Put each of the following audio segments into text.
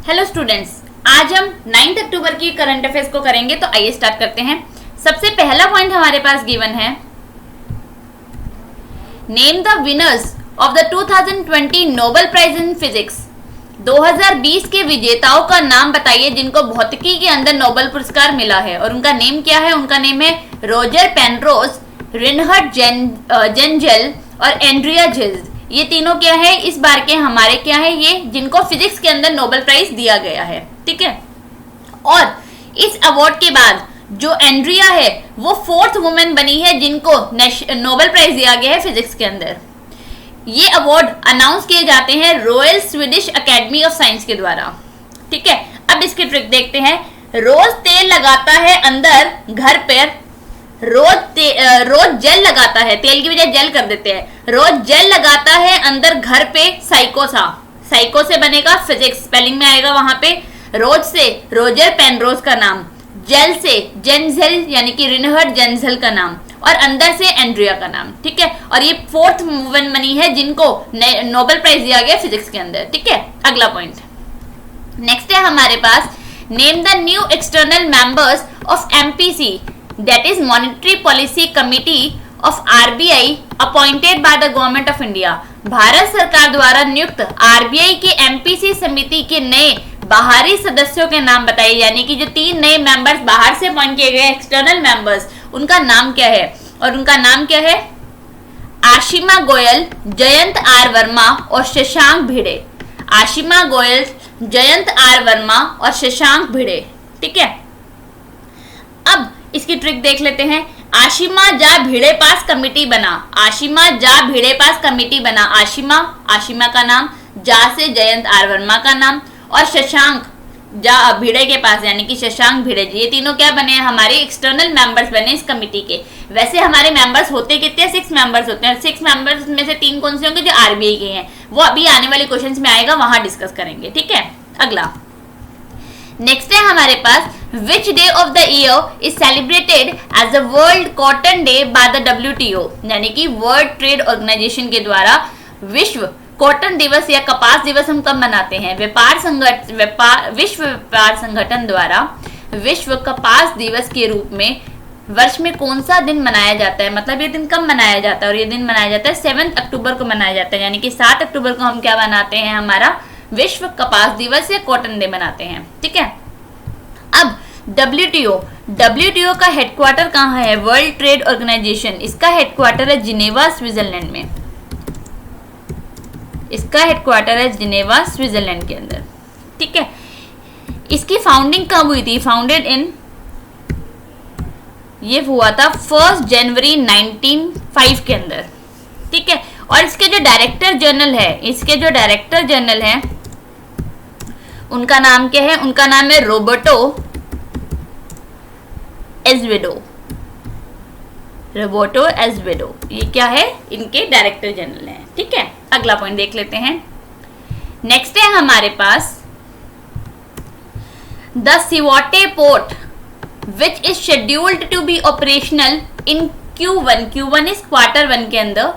Hello students, आज हम 9 अक्टूबर की करंट अफेयर्स को करेंगे। तो आइए स्टार्ट करते हैं। सबसे पहला पॉइंट हमारे पास गिवन है, name the winners of the 2020 Nobel prize in physics. 2020 के विजेताओं का नाम बताइए जिनको भौतिकी के अंदर नोबेल पुरस्कार मिला है। और उनका नेम क्या है? उनका नेम है रोजर पेनरोज, रिनहर्ड जेंजल और एंड्रिया झिल्ज। ये तीनों क्या है? इस बार के हमारे क्या है? ये जिनको फिजिक्स के अंदर नोबेल प्राइज दिया गया है। ठीक है। और इस अवार्ड के बाद जो एंड्रिया है वो 4th वुमेन बनी है जिनको नोबेल प्राइज दिया गया है फिजिक्स के अंदर। ये अवार्ड अनाउंस किए जाते हैं royal Swedish academy of science के द्वारा। ठीक है। अब इसकी ट्रिक देखते हैं। रोज तेल लगाता है अंदर, घर पर रोज जेल लगाता है, तेल की बजाय जेल कर देते हैं। रोज जेल लगाता है अंदर, घर पे साइको से बनेगा फिजिक्स, स्पेलिंग में आएगा वहां पे। रोज से रोजर पेनरोज का नाम, जेल से जेंजल यानी कि रिनहर्ड जेंजल का नाम, और अंदर से एंड्रिया का नाम। ठीक है। और ये 4th वुमेन बनी है जिनको नोबेल प्राइज दिया गया फिजिक्स के अंदर। ठीक है। अगला पॉइंट नेक्स्ट है हमारे पास, name the new external members of MPC, that is Monetary Policy Committee of RBI appointed by the Government of India। Bharat सरकार द्वारा नियुक्त RBI के MPC समिति के नए बाहरी सदस्यों के नाम बताइए। यानी कि जो 3 नए मेंबर्स बाहर से अपॉइंट किए गए एक्सटर्नल मेंबर्स, उनका नाम क्या है? और उनका नाम क्या है? आशिमा गोयल, जयंत आर वर्मा और शशांक भिड़े। आशिमा गोयल, जयंत आर वर्मा और शशांक भिड़े। ठीक है। अब इसकी ट्रिक देख लेते हैं। आशिमा जा भिड़े पास कमिटी बना, आशिमा जा भिड़े पास कमिटी बना। आशिमा का नाम, जा से जयंत आर वर्मा का नाम, और शशांक जा भिड़े के पास यानी कि शशांक भिड़े जी। ये तीनों क्या बने हैं? हमारे एक्सटर्नल मेंबर्स बने इस कमिटी के। वैसे हमारे मेंबर्स होते कितने? 6 मेंबर्स होते हैं। 6 मेंबर्स में से 3 कौन से होंगे? जो आरबीआई के हैं। वो अभी आने वाले क्वेश्चंस में आएगा, वहां डिस्कस करेंगे। ठीक है। अगला नेक्स्ट है हमारे पास, which day of the year is celebrated as the world cotton day by the WTO, यानी कि वर्ल्ड ट्रेड ऑर्गेनाइजेशन के द्वारा विश्व कॉटन दिवस या कपास दिवस हम कब मनाते हैं? विश्व व्यापार संगठन द्वारा विश्व कपास दिवस के रूप में वर्ष में कौन सा दिन मनाया जाता है? मतलब ये दिन कब मनाया जाता है? और ये दिन मनाया जाता है 7 अक्टूबर को मनाया जाता है। यानी कि 7 अक्टूबर को हम क्या मनाते हैं? हमारा विश्व कपास दिवस या कॉटन डे मनाते हैं। ठीक है। अब WTO का हेडक्वार्टर कहाँ है? वर्ल्ड ट्रेड ऑर्गेनाइजेशन, इसका हेडक्वार्टर है जिनेवा स्विट्जरलैंड में। इसका हेडक्वार्टर है जिनेवा स्विट्जरलैंड के अंदर। ठीक है। इसकी फाउंडिंग कब हुई थी? फाउंडेड इन, ये हुआ था 1 जनवरी 1905 के अंदर। ठीक है। और इसके जो डायरेक्टर जनरल है, उनका नाम क्या है? उनका नाम है रोबर्टो एज़वेडो। ये क्या है? इनके डायरेक्टर जनरल हैं। ठीक है। अगला पॉइंट देख लेते हैं। नेक्स्ट है हमारे पास, the Sittwe port which is scheduled to be operational in Q1 is Q1 के अंदर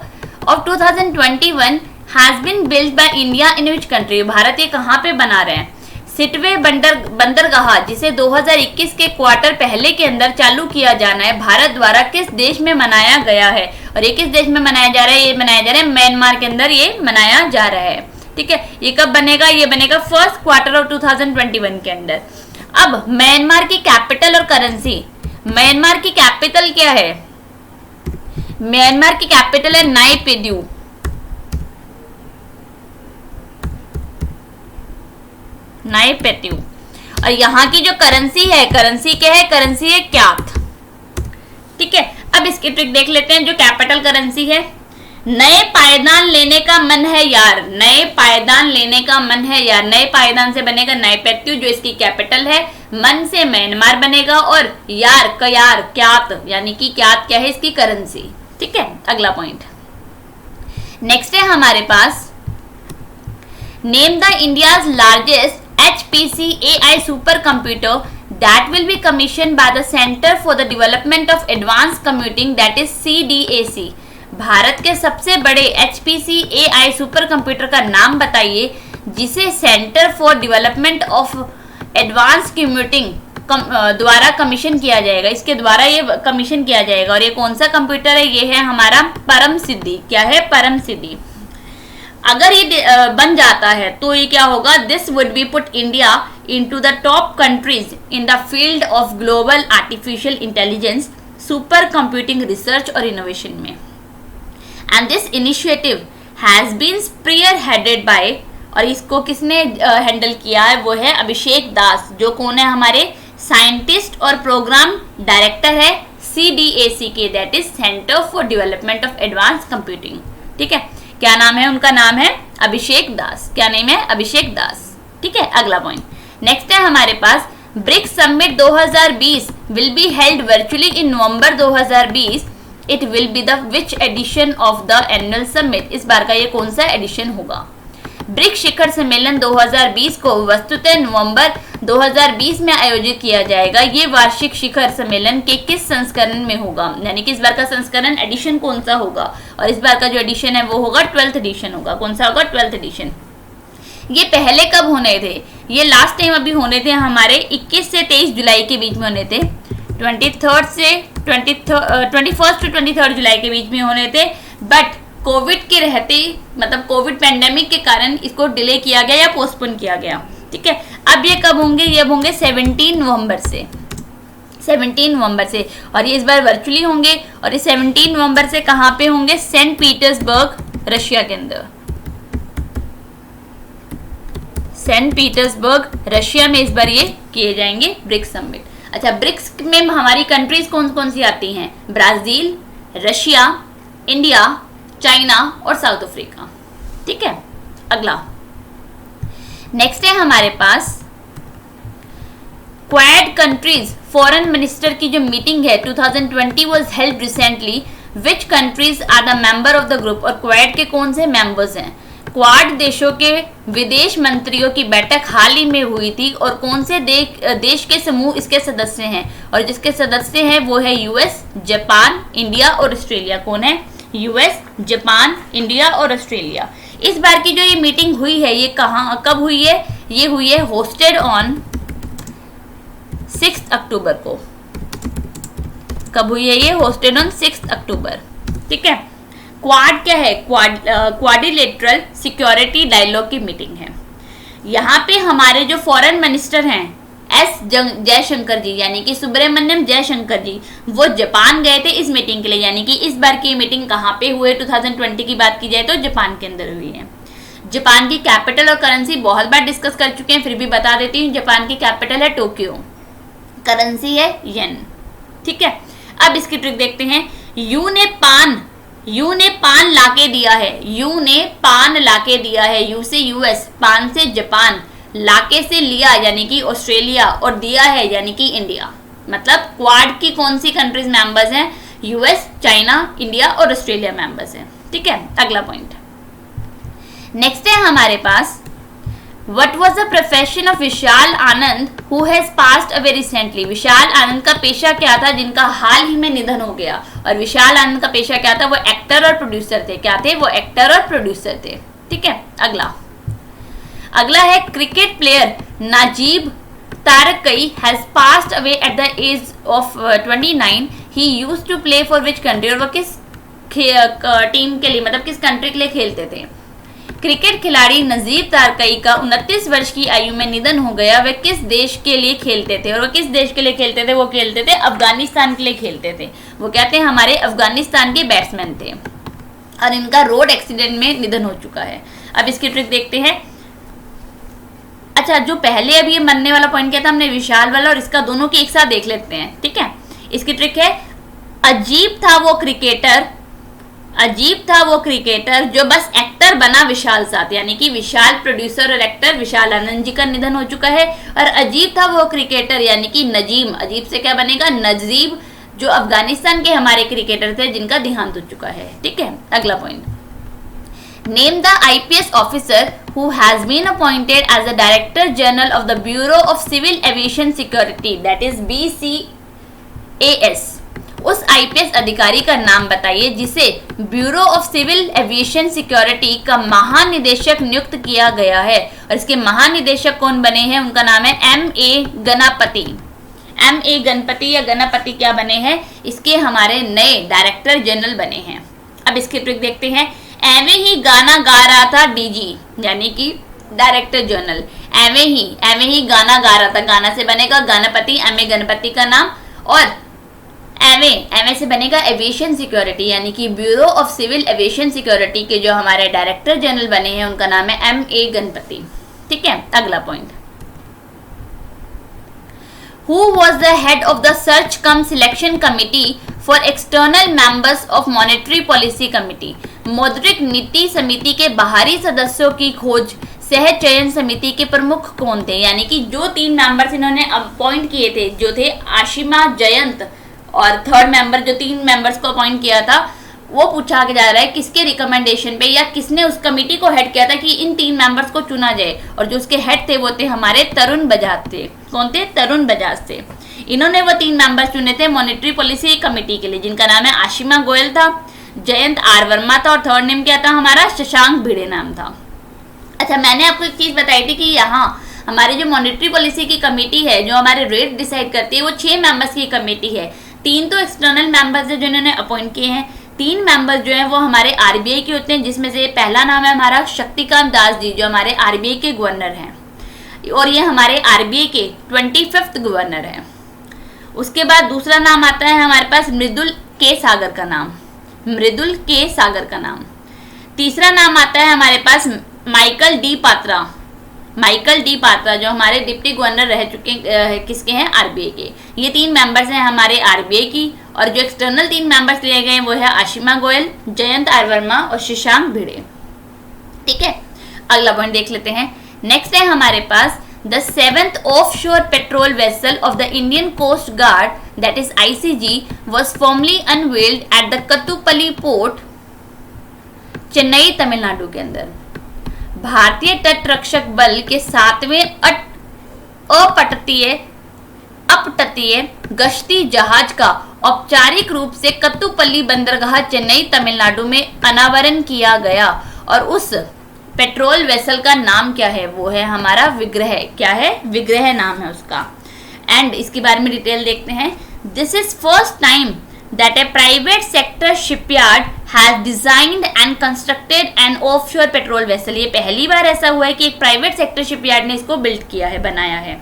of 2021 has been build by India in which country? Bharat ये कहाँ पे बना रहे हैं? सिटवे बंदरगाह, जिसे 2021 के क्वार्टर पहले के अंदर चालू किया जाना है, भारत द्वारा किस देश में मनाया गया है? और ये किस देश में मनाया जा रहा है? ये मनाया जा रहा है म्यांमार के अंदर ये मनाया जा रहा है। ठीक है। ये कब बनेगा? ये बनेगा 1st क्वार्टर ऑफ 2021 के अंदर। अब म्यांमार की कैपिटल और करेंसी, म्यांमार की कैपिटल क्या है? म्यांमार की कैपिटल है नाइपिद्यू। और यहाँ की जो करेंसी है, करेंसी क्या है? करेंसी है क्यात। ठीक है। अब इसकी ट्रिक देख लेते हैं। जो कैपिटल करेंसी है, नए पायदान लेने का मन है यार, नए पायदान लेने का मन है यार। नए पायदान से बनेगा नाइपेत्यू जो इसकी कैपिटल है, मन से म्यांमार बनेगा, और यार कयार क्यात यानी कि क्यात क्या है? इसकी करेंसी। ठीक है। अगला पॉइंट नेक्स्ट है हमारे पास, name the India's largest HPC AI supercomputer that will be commissioned by the Center for the Development of Advanced Computing, that is CDAC। Bharat के सबसे बड़े HPC AI सुपर कंप्यूटर का नाम बताइए जिसे centre for development of advance computing द्वारा commission किया जाएगा। इसके द्वारा ये कमीशन किया जाएगा और ये कौन सा कंप्यूटर है? ये है हमारा परम सिद्धि। क्या है? परम सिद्धि। अगर ये बन जाता है तो ये क्या होगा? This would be put India into the top countries in the field of global artificial intelligence super computing research और इनोवेशन में। And this initiative has been spearheaded by, और इसको किसने हैंडल किया है? वो है अभिषेक दास, जो कौन है? हमारे साइंटिस्ट और प्रोग्राम डायरेक्टर है CDAC के, that is centre for development of advance computing. ठीक है, क्या नाम है? उनका नाम है अभिषेक दास। क्या नेम है? अभिषेक दास। ठीक है, अगला पॉइंट नेक्स्ट है हमारे पास, BRICS summit 2020 will be held virtually in November 2020। It will be the which edition of the annual summit? इस बार का ये कौन सा एडिशन होगा? ब्रिक्स शिखर सम्मेलन 2020 को वस्तुतः नवंबर 2020 में आयोजित किया जाएगा। ये वार्षिक शिखर सम्मेलन के किस संस्करण में होगा? यानी कि इस बार का संस्करण एडिशन कौन सा होगा? और इस बार का जो एडिशन है वो होगा 12th एडिशन होगा। कौन सा होगा? 12th addition. ये पहले कब होने थे? ये लास्ट टाइम अभी होने थे हमारे 21 से 23 जुलाई के बीच में होने थे। 21 से 23 जुलाई के बीच में होने थे, बट कोविड के रहते, मतलब कोविड पेंडेमिक के कारण इसको डिले किया गया या पोस्टपोन किया गया। ठीक है, अब ये कब होंगे? ये होंगे 17 नवंबर से, 17 नवंबर से, और ये इस बार वर्चुअली होंगे। और ये 17 नवंबर से कहाँ पे होंगे? सेंट पीटर्सबर्ग, रशिया के अंदर। सेंट पीटर्सबर्ग, रशिया में इस बार ये किए जाएंगे ब्रिक्स समिट। अच्छा, ब्रिक्स में हमारी कंट्रीज कौन कौन सी आती हैं? ब्राजील, रशिया, इंडिया, चाइना और साउथ अफ्रीका। ठीक है, अगला नेक्स्ट है हमारे पास क्वाड कंट्रीज फॉरेन मिनिस्टर की जो मीटिंग है 2020 was held recently. Which countries are the member of the group? और क्वाड के कौन से मेंबर्स हैं? क्वाड देशों के विदेश मंत्रियों की बैठक हाल ही में हुई थी, और कौन से देश के समूह इसके सदस्य हैं? और जिसके सदस्य हैं वो है US, जापान, इंडिया और ऑस्ट्रेलिया। कौन है? US, जापान, इंडिया और ऑस्ट्रेलिया। इस बार की जो ये मीटिंग हुई है ये कब हुई है? ये हुई है होस्टेड ऑन 6 अक्टूबर को। कब हुई है ये? होस्टेड ऑन 6 अक्टूबर। ठीक है, क्वाड क्या है? क्वाड्रिलेटरल सिक्योरिटी डायलॉग की मीटिंग है। यहाँ पे हमारे जो फॉरेन मिनिस्टर हैं S जयशंकर जी, यानी कि सुब्रमण्यम जयशंकर जी, वो जापान गए थे इस मीटिंग के लिए। यानी कि इस बार की मीटिंग कहाँ पे हुई? 2020 की बात की जाए तो जापान के अंदर हुई है। जापान की कैपिटल और करेंसी बहुत बार डिस्कस कर चुके हैं, फिर भी बता देती हूँ। जापान की कैपिटल है टोक्यो, करेंसी है येन। ठीक है, अब इसकी ट्रिक देखते हैं। यू ने पान लाके दिया है। यू ने पान लाके दिया है। यू से US, पान से जापान, लाके से लिया यानी कि ऑस्ट्रेलिया, और दिया है यानी कि इंडिया। मतलब क्वाड की कौन सी कंट्रीज मेंबर्स हैं? US, चाइना, इंडिया और ऑस्ट्रेलिया मेंबर्स हैं। ठीक है, अगला पॉइंट नेक्स्ट है हमारे पास, what was the profession of Vishal Anand who has passed away recently? Vishal Anand का पेशा क्या था जिनका हाल ही में निधन हो गया? और विशाल आनंद का पेशा क्या था? वो एक्टर और प्रोड्यूसर थे। क्या थे? वो एक्टर और प्रोड्यूसर थे। ठीक है, अगला है cricket player Najeeb Tarakai has passed away at the age of 29। He used to play for which country? और वो किस टीम के लिए, मतलब किस कंट्री के लिए खेलते थे? क्रिकेट खिलाड़ी नजीब तारकई का 29 वर्ष की आयु में निधन हो गया। वे किस देश के लिए खेलते थे? और वो किस देश के लिए खेलते थे? वो खेलते थे अफगानिस्तान के लिए खेलते थे। वो कहते हैं हमारे अफगानिस्तान के बैट्समैन थे, और इनका रोड एक्सीडेंट में निधन हो चुका है। अब इसकी ट्रिक देखते हैं। अच्छा, जो पहले अभी ये मरने वाला पॉइंट किया था हमने विशाल वाला, और इसका दोनों की एक साथ देख लेते हैं। ठीक है, इसकी ट्रिक है, अजीब था वो क्रिकेटर जो बस एक्टर बना विशाल साथ। यानी कि विशाल प्रोड्यूसर और एक्टर विशाल आनंद जी का निधन हो चुका है, और अजीब था वो क्रिकेटर यानी कि नजीम, अजीब से क्या बनेगा? नजीब, जो अफगानिस्तान के हमारे क्रिकेटर थे जिनका देहांत हो चुका है। ठीक है, अगला point, name the IPS officer who has been appointed as the Director General of the Bureau of Civil Aviation Security, that is BCAS. उस आईपीएस अधिकारी का नाम बताइए जिसे bureau of civil aviation security का महानिदेशक नियुक्त किया गया है। और इसके महानिदेशक कौन बने हैं, उनका नाम है M.A. गणपति। M.A. गणपति या गणपति क्या बने हैं, इसके हमारे नए डायरेक्टर जनरल बने हैं। अब इसके ट्रिक देखते हैं। एवे ही गाना गा रहा था डीजी, यानी कि डायरेक्टर जनरल। एवे ही गाना गा रहा था, गाना से बनेगा गणपति, M.A. गणपति का नाम, और एवे से बनेगा एविएशन सिक्योरिटी, यानी कि bureau of civil aviation security के जो हमारे डायरेक्टर जनरल बने हैं उनका नाम है M.A. गणपति। ठीक है, अगला point. Who was the head of the search cum selection committee for external members of monetary policy committee? मौद्रिक नीति समिति के बाहरी सदस्यों की खोज सह चयन समिति के प्रमुख कौन थे, यानी कि जो 3 मेंबर्स इन्होंने अपॉइंट किए थे, जो थे आशिमा, जयंत और थर्ड मेंबर, जो 3 मेंबर्स को अपॉइंट किया था, वो पूछा के जा रहा है किसके रिकमेंडेशन पे या किसने उस कमेटी को हेड किया था कि इन 3 मेंबर्स को चुना जाए। और जो उसके हेड थे वो थे हमारे तरुण बजाज थे। कौन थे, तरुण बजाज थे। इन्होंने वो 3 मेंबर्स चुने थे मॉनेटरी पॉलिसी कमेटी के लिए, जिनका नाम है आशिमा गोयल था, जयंत आर वर्मा था, और थर्ड नेम क्या था हमारा, शशांक भिड़े नाम था। अच्छा, मैंने आपको एक चीज बताई थी कि यहाँ हमारी जो मॉनेटरी पॉलिसी की कमेटी है, जो हमारे रेट डिसाइड करती है, वो 6 मेंबर्स की कमेटी है। 3 तो एक्सटर्नल मेंबर्स है जो इन्होंने अपॉइंट किए हैं, 3 मेंबर्स जो हैं वो हमारे आरबीआई के होते हैं, जिसमें से पहला नाम है हमारा शक्तिकांत दास जी, जो हमारे आरबीआई के गवर्नर हैं, और ये हमारे आरबीआई के 25th गवर्नर हैं। उसके बाद दूसरा नाम आता है हमारे पास मृदुल के सागर का नाम, मृदुल के सागर का नाम। तीसरा नाम आता है हमारे पास Michael D Patra, Michael D Patra, जो हमारे डिप्टी गवर्नर रह चुके किसके हैं, आरबीआई के। ये 3 मेंबर्स हैं हमारे आरबीआई की, और जो एक्सटर्नल 3 मेंबर्स लिए गए वो है आशिमा गोयल, जयंत आर वर्मा और शशांक भिड़े। ठीक है, अगला पॉइंट देख लेते हैं। नेक्स्ट है हमारे पास the 7th offshore patrol vessel of the Indian coast guard, that is ICG, was formally unveiled at the Kattupalli port, Chennai, Tamil Nadu के अंदर। भारतीय तट रक्षक बल के 7वें अपतटीय गश्ती जहाज का औपचारिक रूप से कत्तुपल्ली बंदरगाह, चेन्नई, तमिलनाडु में अनावरण किया गया। और उस पेट्रोल वेसल का नाम क्या है, वो है हमारा विग्रह। क्या है, विग्रह नाम है उसका। एंड इसके बारे में डिटेल देखते हैं। This is first time that a private sector shipyard has designed and constructed an offshore petrol vessel। ये पहली बार ऐसा हुआ है कि एक प्राइवेट सेक्टर शिपयार्ड ने इसको बिल्ड किया है, बनाया है।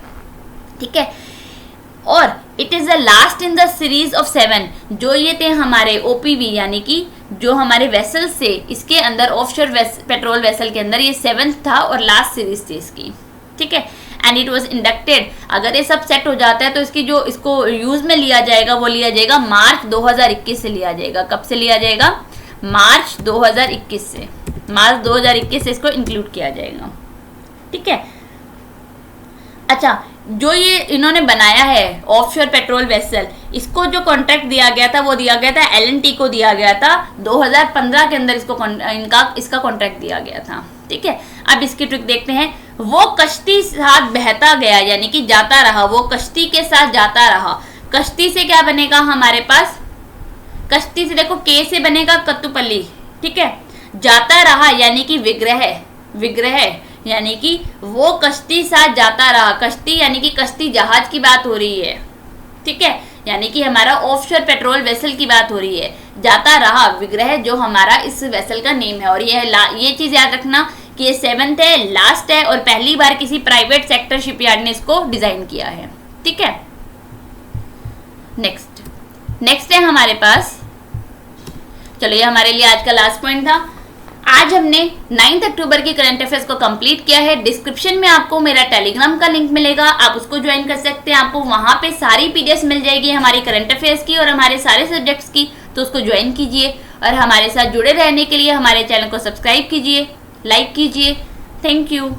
ठीक है, और it is the last in the series of 7, जो ये थे हमारे OPV, यानी कि जो हमारे वेसल से इसके अंदर ऑफशोर पेट्रोल वेसल के अंदर ये 7th था और लास्ट सीरीज थी इसकी। ठीक है, एंड इट वॉज इंडक्टेड। अगर ये सब सेट हो जाता है तो इसकी जो इसको यूज में लिया जाएगा वो लिया जाएगा मार्च 2021 से लिया जाएगा। कब से लिया जाएगा, मार्च 2021 से, मार्च 2021 से इसको इंक्लूड किया जाएगा। ठीक है, अच्छा, जो ये इन्होंने बनाया है ऑफशोर पेट्रोल वेसल, इसको जो कॉन्ट्रैक्ट दिया गया था वो दिया गया था L&T को दिया गया था 2015 के अंदर, इसका कॉन्ट्रैक्ट दिया गया था। ठीक है, अब इसकी ट्रिक देखते हैं। वो कश्ती साथ बहता गया, यानी कि जाता रहा, वो कश्ती के साथ जाता रहा। कश्ती से क्या बनेगा हमारे पास, कश्ती से देखो के से बनेगा कत्तुपल्ली। ठीक है, जाता रहा यानी कि विग्रह, विग्रह यानी कि वो कश्ती साथ जाता रहा। कश्ती यानी कि कश्ती जहाज की बात हो रही है। ठीक है, यानी कि हमारा ऑफशोर पेट्रोल वेसल की बात हो रही है। जाता रहा विग्रह जो हमारा इस वेसल का नेम है। और ये चीज याद रखना कि ये 7th है, लास्ट है, और पहली बार किसी प्राइवेट सेक्टर शिपयार्ड ने इसको डिजाइन किया है। ठीक है, नेक्स्ट है हमारे पास, चलो ये हमारे लिए आज का लास्ट पॉइंट था। आज हमने 9 अक्टूबर की करंट अफेयर्स को कंप्लीट किया है। डिस्क्रिप्शन में आपको मेरा टेलीग्राम का लिंक मिलेगा, आप उसको ज्वाइन कर सकते हैं। आपको वहां पे सारी पीडीएफ मिल जाएगी हमारी करंट अफेयर्स की और हमारे सारे सब्जेक्ट्स की, तो उसको ज्वाइन कीजिए। और हमारे साथ जुड़े रहने के लिए हमारे चैनल को सब्सक्राइब कीजिए, लाइक कीजिए। Thank you.